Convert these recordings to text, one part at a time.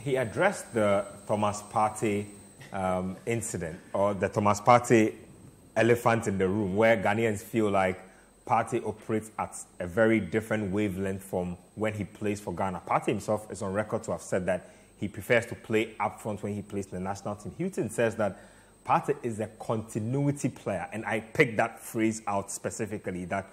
he addressed the Thomas Partey incident, or the Thomas Partey elephant in the room, where Ghanaians feel like Partey operates at a very different wavelength from when he plays for Ghana. Partey himself is on record to have said that he prefers to play up front when he plays in the national team. Hughton says that Partey is a continuity player, and I picked that phrase out specifically, that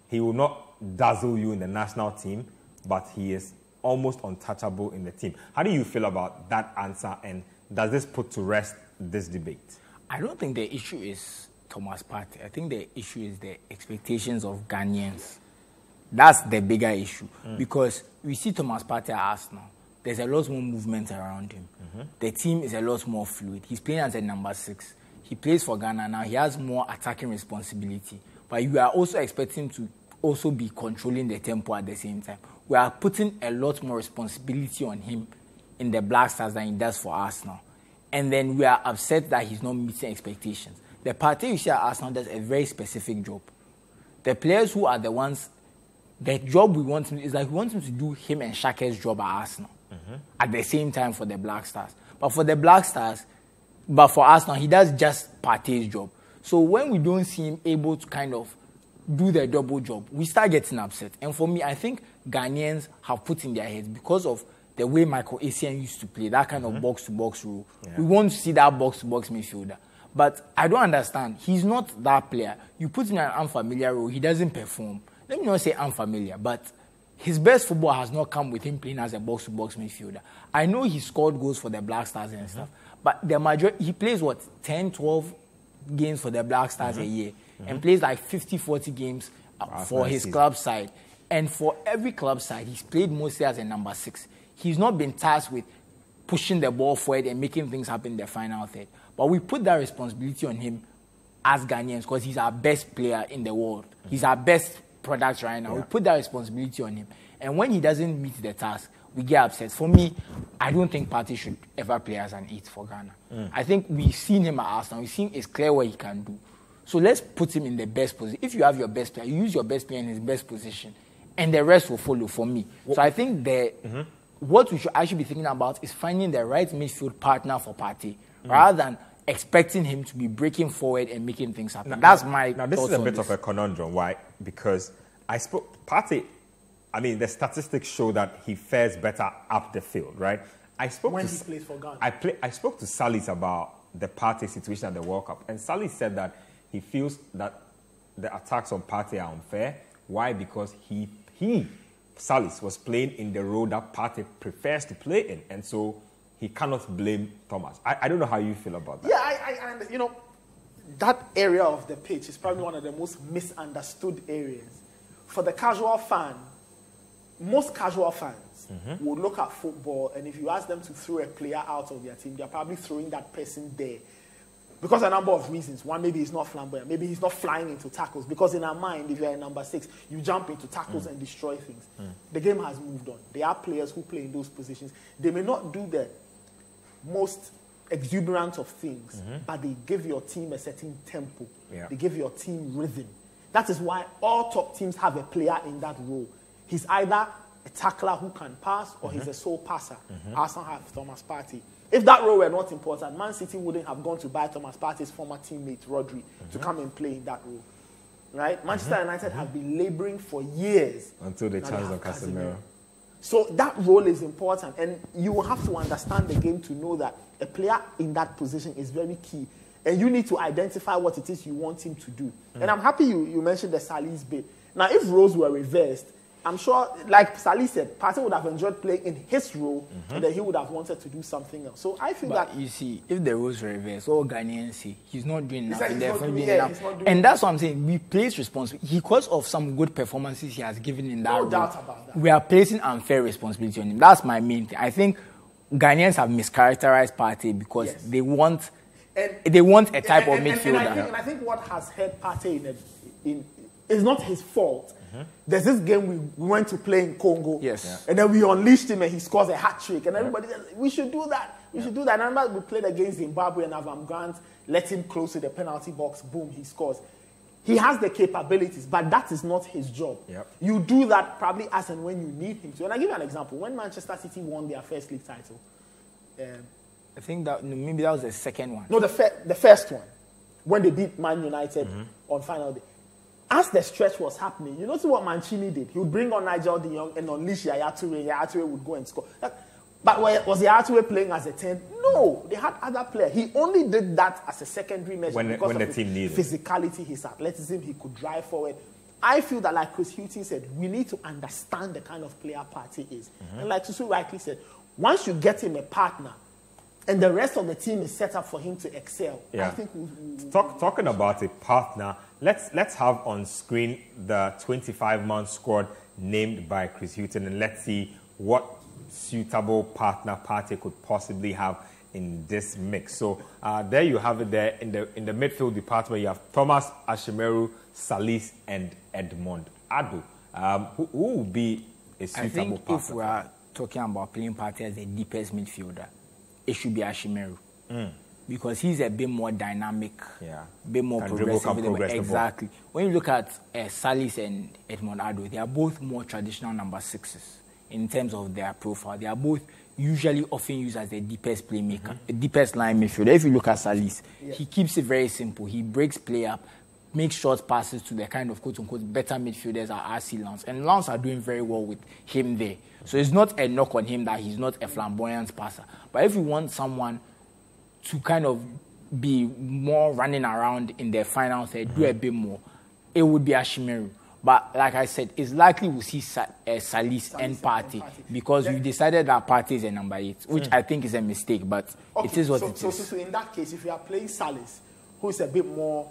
he will not dazzle you in the national team, but he is almost untouchable in the team. How do you feel about that answer, and does this put to rest this debate? I don't think the issue is Thomas Partey. I think the issue is the expectations of Ghanaians. That's the bigger issue. Because we see Thomas Partey at Arsenal. There's a lot more movement around him. The team is a lot more fluid. He's playing as a number 6. He plays for Ghana now. He has more attacking responsibility. But you are also expecting him to also be controlling the tempo at the same time. We are putting a lot more responsibility on him in the Black Stars than he does for Arsenal. And then we are upset that he's not meeting expectations. The Partey you see at Arsenal does a very specific job. The players who are the ones, the job we want him is like we want him to do him and Shake's job at Arsenal at the same time for the Black Stars. But for Arsenal, he does just Partey's job. So when we don't see him able to kind of do the double job, we start getting upset. And for me, I think Ghanaians have put in their heads, because of the way Michael Essien used to play, that kind of box-to-box role. Yeah. We want to see that box-to-box midfielder. But I don't understand. He's not that player. You put him in an unfamiliar role, he doesn't perform. Let me not say unfamiliar, but his best football has not come with him playing as a box-to-box midfielder. I know he scored goals for the Black Stars and stuff, but the majority, he plays, 10, 12 games for the Black Stars a year, and plays like 50, 40 games for his club side. And for every club side, he's played mostly as a number 6. He's not been tasked with pushing the ball forward and making things happen in the final third. But we put that responsibility on him as Ghanaians because he's our best player in the world. He's our best product right now. We put that responsibility on him. And when he doesn't meet the task, we get upset. For me, I don't think Partey should ever play as an 8 for Ghana. I think we've seen him at Arsenal. We've seen it's clear what he can do. So let's put him in the best position. If you have your best player, you use your best player in his best position, and the rest will follow for me. So I think what we should actually be thinking about is finding the right midfield partner for Partey, rather than expecting him to be breaking forward and making things happen. That's my Now, this is a bit of a conundrum. Why? Because Partey, I mean, the statistics show that he fares better up the field, right? When he plays for Ghana. I spoke to Salis about the Partey situation at the World Cup, and Salis said that he feels that the attacks on Partey are unfair. Why? Because Salis, was playing in the role that Partey prefers to play in, and so he cannot blame Thomas. I don't know how you feel about that. Yeah, that area of the pitch is probably one of the most misunderstood areas. For the casual fan, most casual fans will look at football, and if you ask them to throw a player out of their team, they're probably throwing that person there. Because a number of reasons. One, maybe he's not flamboyant. Maybe he's not flying into tackles. Because in our mind, if you're a number 6, you jump into tackles and destroy things. The game has moved on. There are players who play in those positions. They may not do the most exuberant of things, but they give your team a certain tempo. They give your team rhythm. That is why all top teams have a player in that role. He's either a tackler who can pass or he's a sole passer. Arsenal have Thomas Partey. If that role were not important, Man City wouldn't have gone to buy Thomas Partey's former teammate, Rodri, to come and play in that role. Right? Manchester United have been laboring for years. Until they challenged on Casemiro. So that role is important, and you will have to understand the game to know that a player in that position is very key. And you need to identify what it is you want him to do. And I'm happy you mentioned the Salis bit. Now, if roles were reversed, I'm sure, like Salih said, Partey would have enjoyed playing in his role, and then he would have wanted to do something else. So I feel that... you see, if the roles were reversed, all Ghanaians say, he's not doing enough. And that's what I'm saying. We place responsibility. Because of some good performances he has given in that role, no doubt about that. We are placing unfair responsibility on him. That's my main thing. I think Ghanaians have mischaracterized they because they want a type of midfielder. And I think what has hurt Partey is not his fault. There's this game we went to play in Congo, and then we unleashed him and he scores a hat-trick, and everybody said, we should do that. We should do that. And I remember we played against Zimbabwe and Avram Grant, let him close to the penalty box, boom, he scores. He has the capabilities, but that is not his job. You do that probably as and when you need him to. And I'll give you an example. When Manchester City won their first league title, I think that maybe that was the second one. No, the first one, when they beat Man United on final day. As the stretch was happening, you notice what Mancini did. He would bring on Nigel de Jong and unleash Yaya Toure. Yaya Toure would go and score. But was Yaya Toure playing as a 10? No, they had other players. He only did that as a secondary measure because of his physicality, his athleticism. He could drive forward. I feel that, like Chris Hughton said, we need to understand the kind of player Partey is. And like Susu rightly said, once you get him a partner, and the rest of the team is set up for him to excel. Yeah. I think talking about a partner, let's have on screen the 25-man squad named by Chris Hughton, and let's see what suitable partner Partey could possibly have in this mix. So there you have it. There in the midfield department, you have Thomas, Ashimeru, Salis, and Edmond Ado. Who would be a suitable partner? If we are talking about playing Partey as the deepest midfielder, it should be Ashimeru. Because he's a bit more dynamic, a bit more progressive. Exactly. When you look at Salis and Edmond Ado, they are both more traditional number 6s in terms of their profile. They are both usually often used as the deepest playmaker, the deepest line midfielder. If you look at Salis, he keeps it very simple. He breaks play up, makes short passes to the kind of quote-unquote better midfielders at RC Lens. And Lens are doing very well with him there. So it's not a knock on him that he's not a flamboyant passer. But if you want someone to kind of be more running around in their final third, do a bit more, it would be Ashimeru. But like I said, it's likely we'll see Salis and Partey because we decided that Partey is a number 8, which I think is a mistake, but it is what it is. So in that case, if you are playing Salis, who is a bit more,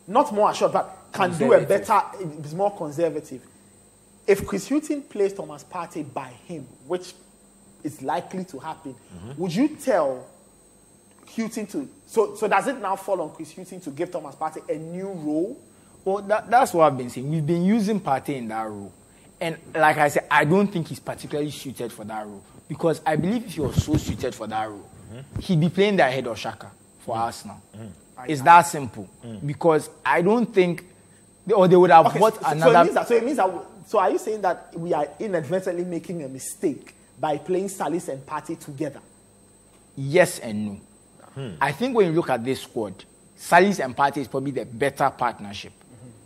not more assured, but can do a better, is more conservative. If Chris Hughton plays Thomas Partey by him, which is likely to happen, would you tell Hughton to... So does it now fall on Chris Hughton to give Thomas Partey a new role? Well, that's what I've been saying. We've been using Partey in that role. And like I said, I don't think he's particularly suited for that role. Because I believe if he was so suited for that role, he'd be playing there ahead of Xhaka for Arsenal. It's that simple. Because I don't think... Or they would have bought another... So are you saying that we are inadvertently making a mistake by playing Salis and Partey together? Yes and no. I think when you look at this squad, Salis and Partey is probably the better partnership.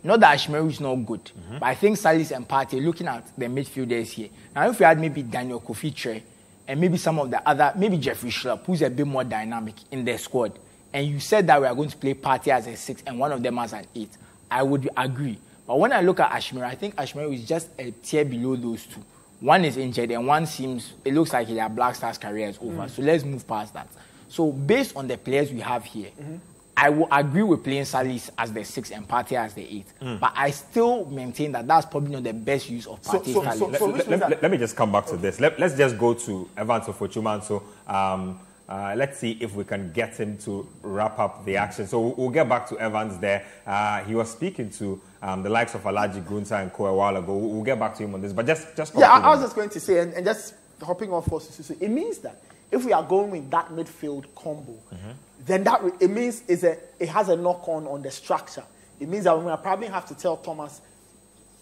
Not that Ashimeru is not good, but I think Salis and Partey, looking at the midfielders here. Now, if we had maybe Daniel Kofi and maybe some of the other, maybe Jeffrey Schlupp, who's a bit more dynamic in their squad, and you said that we are going to play Partey as a 6 and one of them as an 8, I would agree. But when I look at Ashimeru, I think Ashimeru is just a tier below those two. One is injured and one it looks like their Black Stars career is over. So let's move past that. So based on the players we have here, I will agree with playing Salis as the 6 and Partey as the 8. But I still maintain that that's probably not the best use of Partey. Let me just come back to this. Let's just go to Evans Ofochuman. So let's see if we can get him to wrap up the action. So we'll get back to Evans there. He was speaking to the likes of Alaji Gunta and Co a while ago. We'll get back to him on this. But just I was just going to say, and just hopping off for Susu, it means that if we are going with that midfield combo, then it means it has a knock-on on the structure. It means that we're going to probably have to tell Thomas,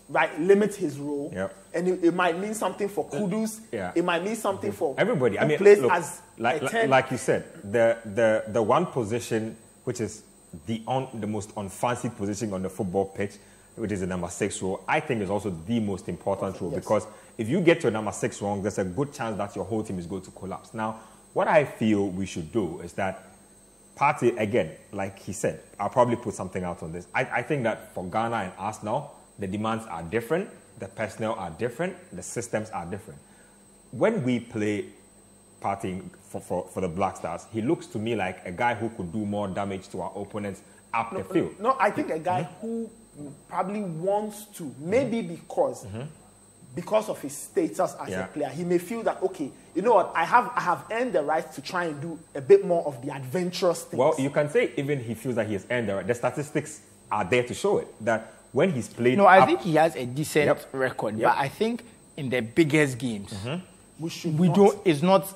right, limit his role. And it might mean something for Kudus. It might mean something for everybody. I mean, plays look, as like you said, the one position which is the most unfancied position on the football pitch, which is the number 6 role, I think is also the most important role because if you get your number 6 wrong, there's a good chance that your whole team is going to collapse. Now, what I feel we should do is that Partey, again, like he said, I'll probably put something out on this. I think that for Ghana and Arsenal, the demands are different, the personnel are different, the systems are different. When we play Partey for the Black Stars, he looks to me like a guy who could do more damage to our opponents up the field. No, I think a guy who probably wants to, maybe because of his status as a player, he may feel that, okay, you know what, I have earned the right to try and do a bit more of the adventurous things. Well, you can say even he feels that he has earned the right. The statistics are there to show it, that when he's played... No, I think he has a decent record, but I think in the biggest games, it's not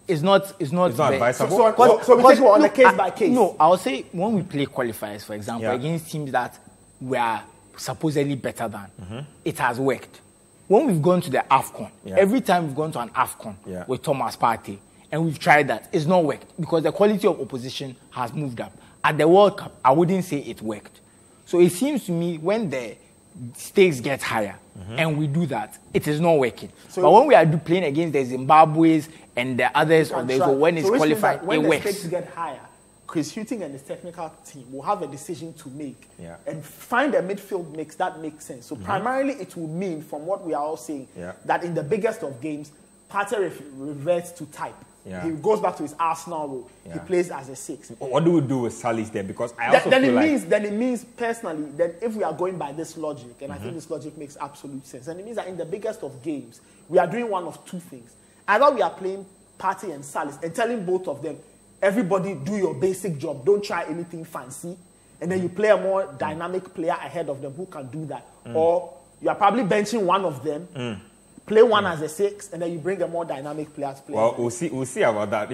advisable. So we take it on a case by case. No, I'll say when we play qualifiers, for example, against teams that we are supposedly better than, it has worked. When we've gone to the AFCON, every time we've gone to an AFCON with Thomas Partey, And we've tried that. It's not worked because the quality of opposition has moved up. At the World Cup, I wouldn't say it worked. So it seems to me when the stakes get higher and we do that, it is not working. So but when we are playing against the Zimbabwe's and the others, or when it's qualified, when it the works. stakes get higher, Chris Hughton and his technical team will have a decision to make and find a midfield mix that makes sense. So primarily it will mean, from what we are all saying, that in the biggest of games, Partey reverts to type. He goes back to his Arsenal role. He plays as a 6. What do we do with Salis then? Because I also then it means personally that if we are going by this logic, and I think this logic makes absolute sense, and it means that in the biggest of games, we are doing one of two things. Either we are playing Partey and Salis and telling both of them, everybody do your basic job, don't try anything fancy, and then you play a more dynamic player ahead of them who can do that. Or you are probably benching one of them, play one as a 6, and then you bring a more dynamic player to play. Well, we'll see about that.